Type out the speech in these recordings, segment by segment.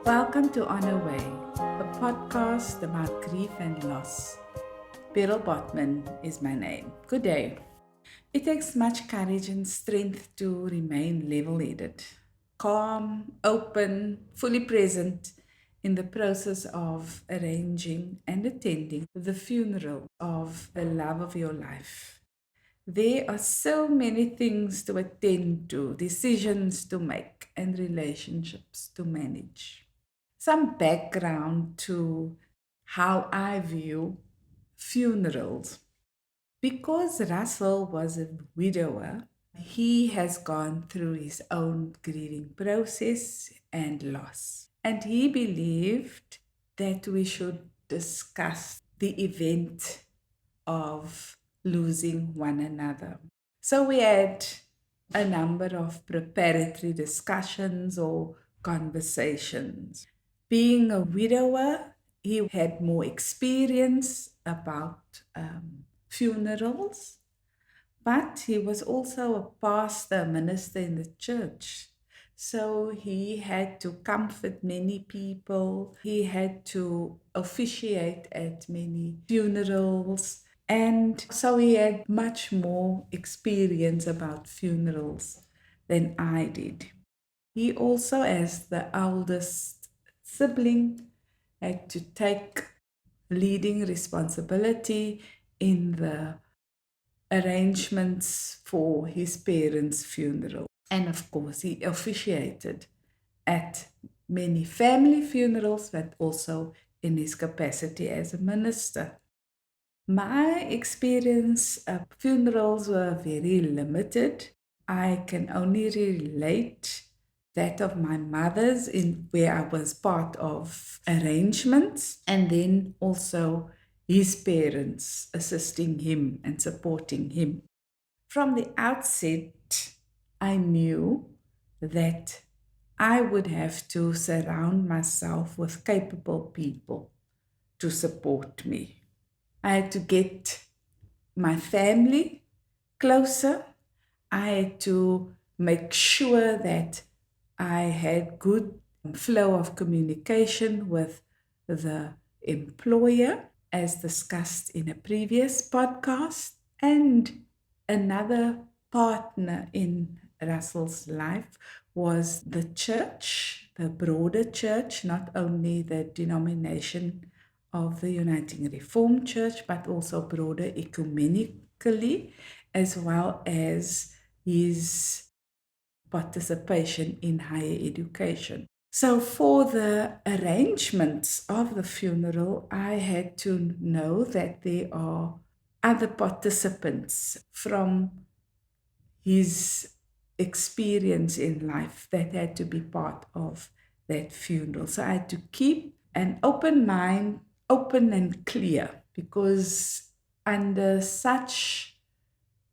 Welcome to On Her Way, a podcast about grief and loss. Beryl Botman is my name. Good day. It takes much courage and strength to remain level headed, calm, open, fully present in the process of arranging and attending the funeral of the love of your life. There are so many things to attend to, decisions to make, and relationships to manage. Some background to how I view funerals. Because Russell was a widower, he has gone through his own grieving process and loss. And he believed that we should discuss the event of losing one another. So we had a number of preparatory discussions or conversations. Being a widower, he had more experience about funerals, but he was also a pastor, minister in the church. So he had to comfort many people. He had to officiate at many funerals. And so he had much more experience about funerals than I did. He also, as the eldest sibling, had to take leading responsibility in the arrangements for his parents' funeral. And of course, he officiated at many family funerals, but also in his capacity as a minister. My experience of funerals were very limited. I can only relate that of my mother's, in where I was part of arrangements, and then also his parents assisting him and supporting him. From the outset, I knew that I would have to surround myself with capable people to support me. I had to get my family closer. I had to make sure that I had good flow of communication with the employer, as discussed in a previous podcast, and another partner in Russell's life was the church, the broader church, not only the denomination of the Uniting Reformed Church, but also broader ecumenically, as well as his participation in higher education. So, for the arrangements of the funeral, I had to know that there are other participants from his experience in life that had to be part of that funeral. So, I had to keep an open mind, open and clear, because under such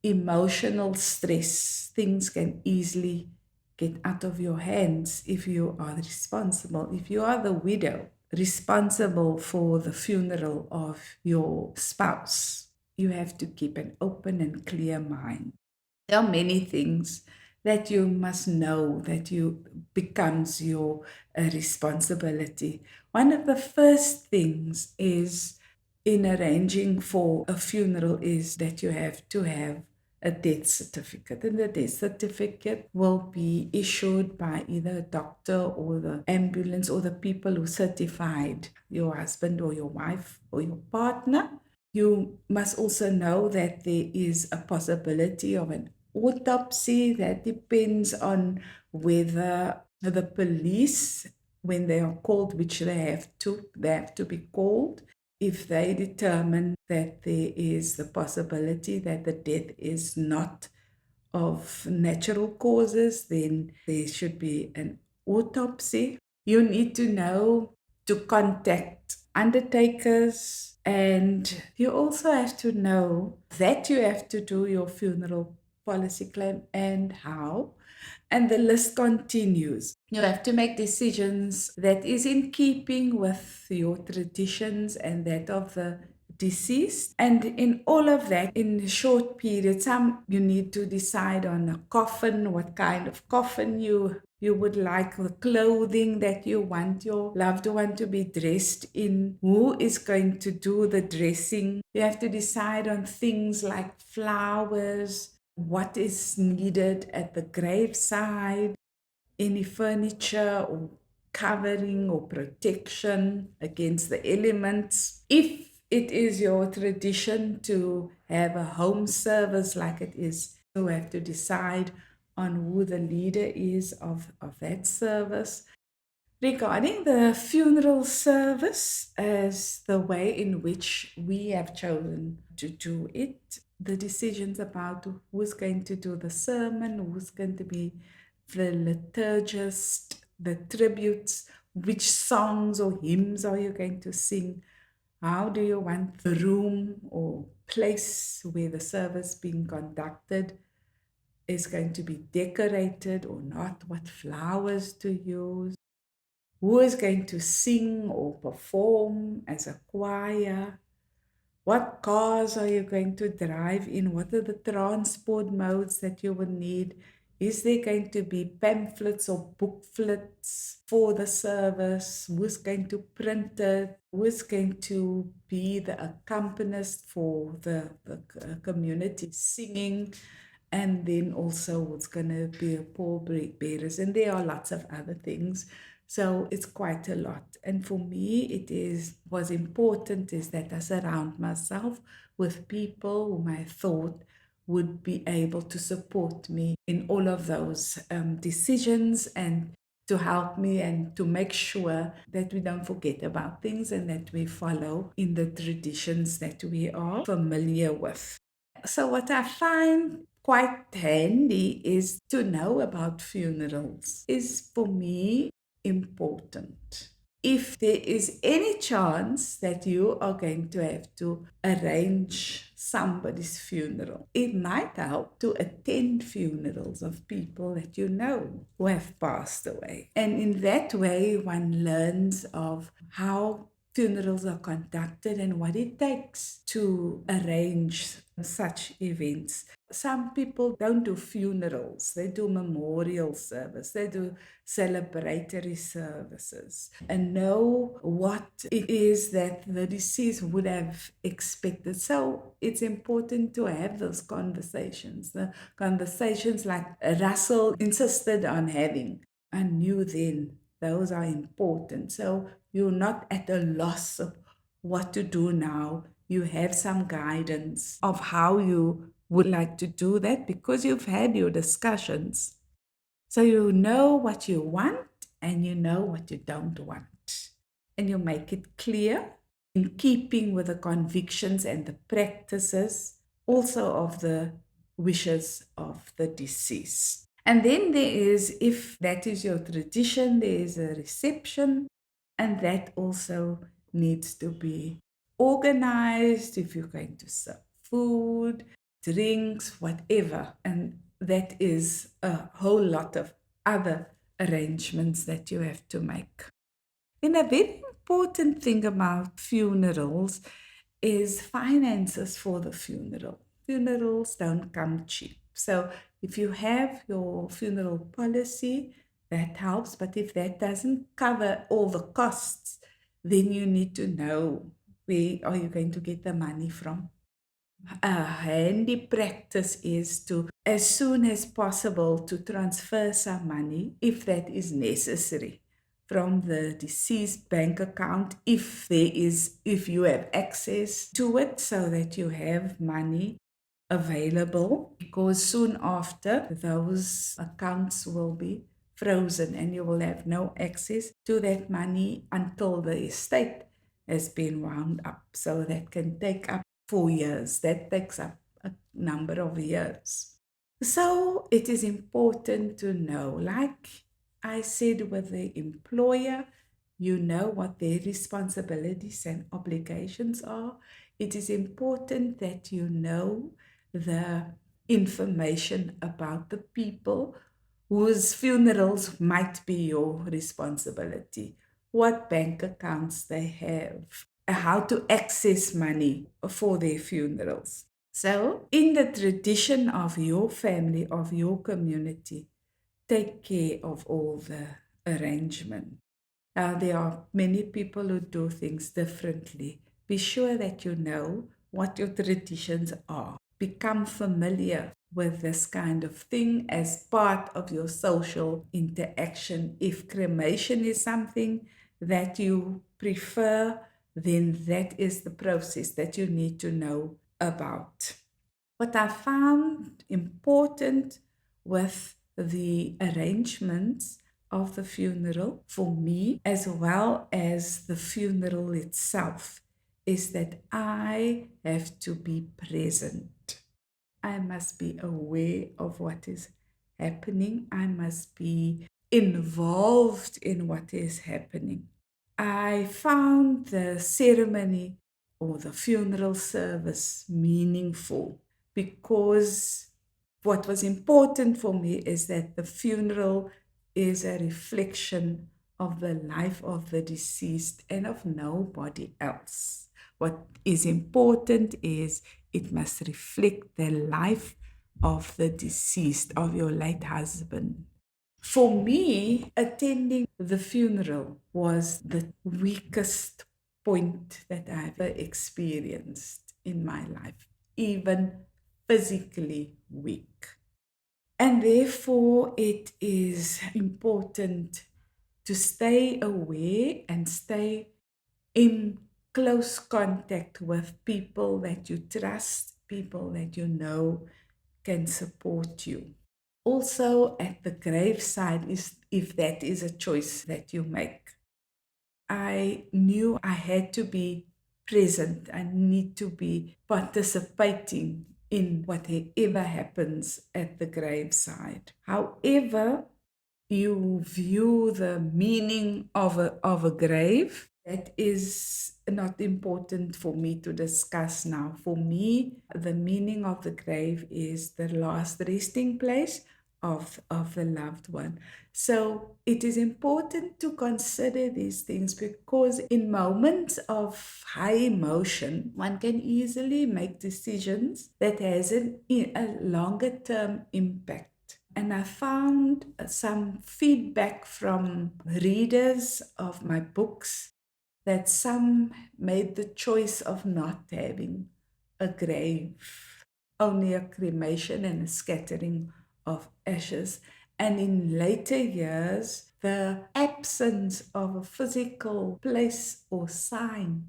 emotional stress, things can easily get out of your hands if you are responsible. If you are the widow responsible for the funeral of your spouse, you have to keep an open and clear mind. There are many things that you must know that you becomes your responsibility. One of the first things is in arranging for a funeral is that you have to have a death certificate, and the death certificate will be issued by either a doctor or the ambulance or the people who certified your husband or your wife or your partner. You must also know that there is a possibility of an autopsy. That depends on whether the police, when they are called, which they have to be called, if they determine that there is the possibility that the death is not of natural causes, then there should be an autopsy. You need to know to contact undertakers, and you also have to know that you have to do your funeral policy claim and how. And the list continues. You have to make decisions that is in keeping with your traditions and that of the deceased. And in all of that, in a short period, you need to decide on a coffin, what kind of coffin you You would like the clothing that you want your loved one to be dressed in. Who is going to do the dressing? You have to decide on things like flowers, what is needed at the graveside, any furniture or covering or protection against the elements. If it is your tradition to have a home service like it is, you have to decide on who the leader is of that service. Regarding the funeral service, as the way in which we have chosen to do it, the decisions about who's going to do the sermon, who's going to be the liturgist, the tributes, which songs or hymns are you going to sing, how do you want the room or place where the service being conducted is going to be decorated or not, what flowers to use, who is going to sing or perform as a choir, what cars are you going to drive in, what are the transport modes that you will need, is there going to be pamphlets or booklets for the service, who's going to print it, who is going to be the accompanist for the community singing, and then also it's going to be a pallbearers, and there are lots of other things. So it's quite a lot. And for me, was important is that I surround myself with people whom I thought would be able to support me in all of those decisions and to help me and to make sure that we don't forget about things and that we follow in the traditions that we are familiar with. So, what I find quite handy is to know about funerals, is for me important. If there is any chance that you are going to have to arrange somebody's funeral, it might help to attend funerals of people that you know who have passed away. And in that way, one learns of how funerals are conducted and what it takes to arrange such events. Some people don't do funerals, they do memorial service, they do celebratory services, and know what it is that the deceased would have expected. So it's important to have those conversations, the conversations like Russell insisted on having. I knew then those are important. So you're not at a loss of what to do now. You have some guidance of how you would like to do that because you've had your discussions. So you know what you want and you know what you don't want. And you make it clear in keeping with the convictions and the practices also of the wishes of the deceased. And then there is, if that is your tradition, there is a reception, and that also needs to be organized if you're going to serve food, drinks, whatever. And that is a whole lot of other arrangements that you have to make. And a very important thing about funerals is finances for the funeral. Funerals don't come cheap. So if you have your funeral policy, that helps. But if that doesn't cover all the costs, then you need to know where are you going to get the money from. A handy practice is to, as soon as possible, to transfer some money, if that is necessary, from the deceased bank account, if you have access to it, so that you have money available, because soon after those accounts will be frozen and you will have no access to that money until the estate has been wound up. So that can take up 4 years. That takes up a number of years. So it is important to know, like I said with the employer, you know what their responsibilities and obligations are. It is important that you know the information about the people whose funerals might be your responsibility, what bank accounts they have, how to access money for their funerals. So, in the tradition of your family, of your community, take care of all the arrangement. Now, there are many people who do things differently. Be sure that you know what your traditions are. Become familiar with this kind of thing as part of your social interaction. If cremation is something that you prefer, then that is the process that you need to know about. What I found important with the arrangements of the funeral for me, as well as the funeral itself, is that I have to be present. I must be aware of what is happening. I must be involved in what is happening. I found the ceremony or the funeral service meaningful because what was important for me is that the funeral is a reflection of the life of the deceased and of nobody else. What is important is it must reflect the life of the deceased, of your late husband. For me, attending the funeral was the weakest point that I've ever experienced in my life, even physically weak. And therefore, it is important to stay aware and stay in close contact with people that you trust, people that you know can support you. Also, at the graveside, is if that is a choice that you make. I knew I had to be present. I need to be participating in whatever happens at the graveside. However, you view the meaning of a grave, that is not important for me to discuss now. For me, the meaning of the grave is the last resting place of the loved one. So it is important to consider these things because in moments of high emotion, one can easily make decisions that has a longer term impact. And I found some feedback from readers of my books that some made the choice of not having a grave, only a cremation and a scattering of ashes. And in later years, the absence of a physical place or sign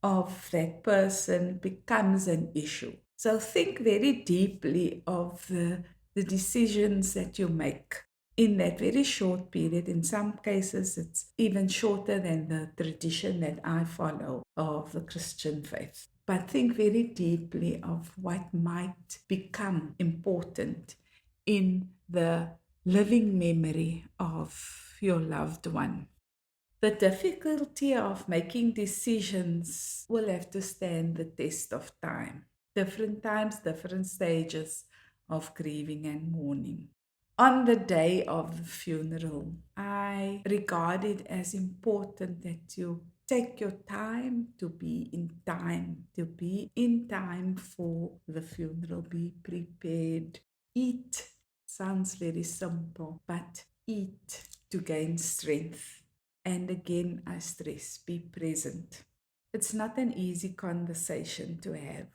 of that person becomes an issue. So think very deeply of the decisions that you make in that very short period. In some cases, it's even shorter than the tradition that I follow of the Christian faith. But think very deeply of what might become important in the living memory of your loved one. The difficulty of making decisions will have to stand the test of time. Different times, different stages of grieving and mourning. On the day of the funeral, I regard it as important that you take your time to be in time for the funeral. Be prepared. Eat. Sounds very simple, but eat to gain strength. And again, I stress, be present. It's not an easy conversation to have.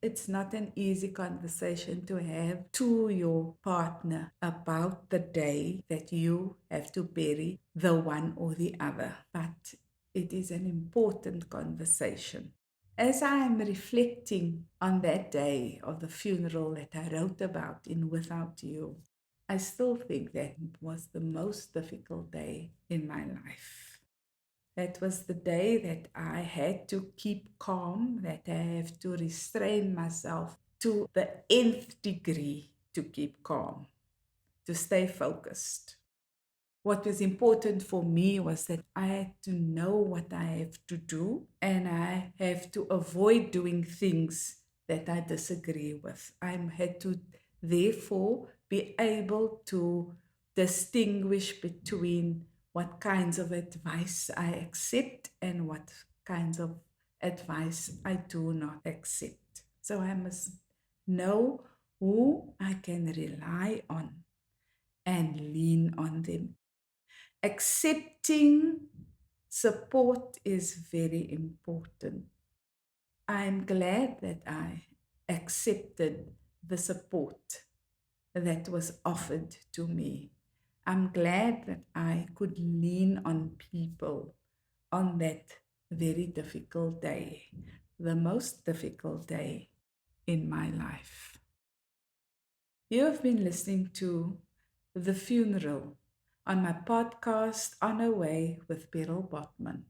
It's not an easy conversation to have to your partner about the day that you have to bury the one or the other. But it is an important conversation. As I am reflecting on that day of the funeral that I wrote about in Without You, I still think that was the most difficult day in my life. That was the day that I had to keep calm, that I have to restrain myself to the nth degree to keep calm, to stay focused. What was important for me was that I had to know what I have to do and I have to avoid doing things that I disagree with. I had to therefore be able to distinguish between what kinds of advice I accept and what kinds of advice I do not accept. So I must know who I can rely on and lean on them. Accepting support is very important. I'm glad that I accepted the support that was offered to me. I'm glad that I could lean on people on that very difficult day, the most difficult day in my life. You have been listening to The Funeral on my podcast On a Way with Beryl Botman.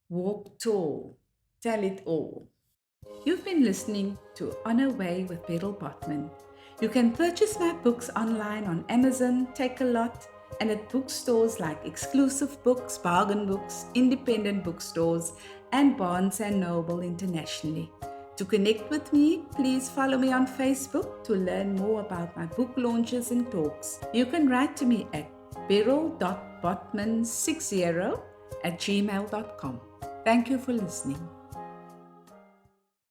Walk tall, tell it all. You've been listening to On a Way with Beryl Botman. You can purchase my books online on Amazon, Take-A-Lot, and at bookstores like Exclusive Books, Bargain Books, Independent Bookstores, and Barnes & Noble internationally. To connect with me, please follow me on Facebook to learn more about my book launches and talks. You can write to me at beryl.botman60@gmail.com. Thank you for listening.